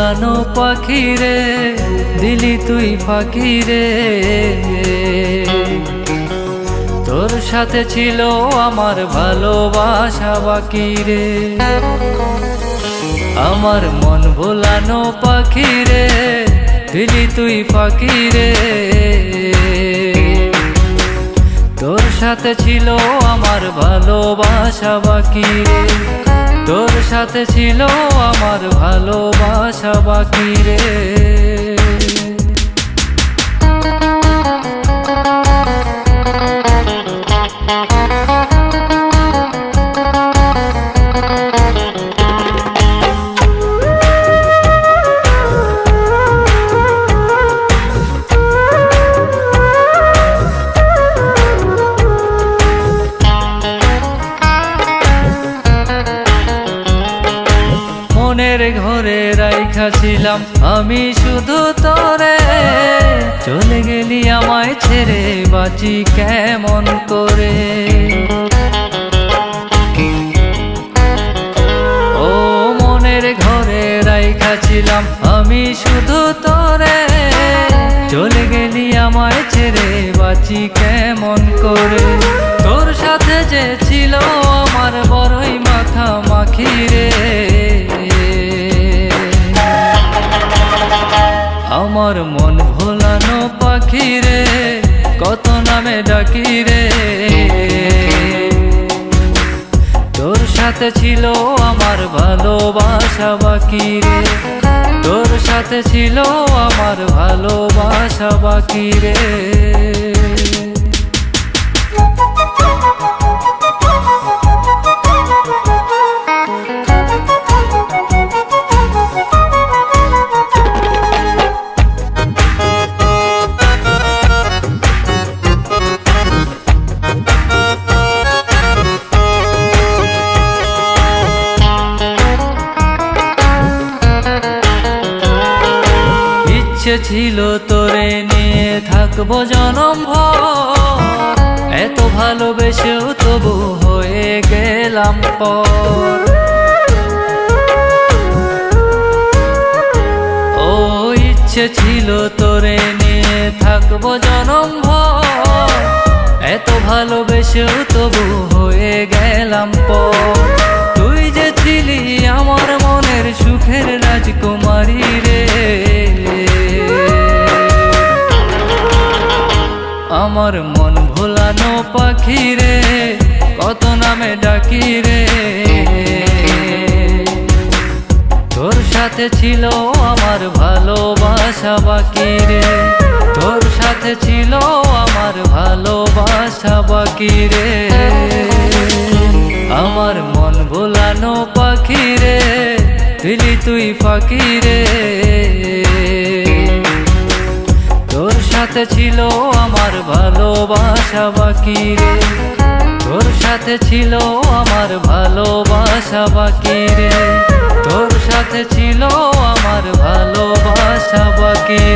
ভোলানো পাখি রে, দিলি তুই ফাঁকি রে। তোর সাথে ছিল আমার ভালোবাসা বাকি রে। আমার মন ভোলানো পাখি রে, দিলি তুই ফাঁকি রে। তোর সাথে ছিল আমার ভালোবাসা বাকি রে। তোর সাথে ছিল আমার ভালোবাসা বাকি রে। মনের ঘরে রাইখা ছিলাম আমি শুধু তোরে, চলে গেলি আমায় ছেড়ে বাঁচি কেমন করে। ও মনের ঘরে রাইখা ছিলাম আমি শুধু তোরে, চলে গেলি আমায় ছেড়ে বাঁচি কেমন করে। তোর সাথে যে ছিল আমার বড়ই মাখামাখি রে। আমার মন ভোলানো পাখি রে, কত নামে ডাকি রে। তোর সাথে ছিল আমার ভালোবাসা বাকি রে। তোর সাথে ছিল আমার ভালোবাসা বাকি রে। ইচ্ছে ছিল তোরে নিয়ে থাকবো জনম ভর, এত ভালোবেসেও তবু হয়ে গেলাম পর। ও ইচ্ছে ছিল তোরে নিয়ে থাকবো জনম ভর, এত ভালোবেসেও তবু হয়ে গেলাম পর। তুই যে ছিলি আমার মনের সুখের রাজকুমারী রে। আমার মন ভোলানো পাখি রে, কত নামে ডাকি রে। তোর সাথে ছিল আমার ভালোবাসা বাকি রে। তোর সাথে ছিল আমার ভালোবাসা বাকি রে। আমার মন ভোলানো পাখি রে, দিলি তুই ফাঁকি রে। তোর সাথে ছিল আমার ভালোবাসা বাকি রে। তোর সাথে ছিল আমার ভালোবাসা বাকি রে। তোর সাথে ছিল আমার ভালোবাসা বাকি।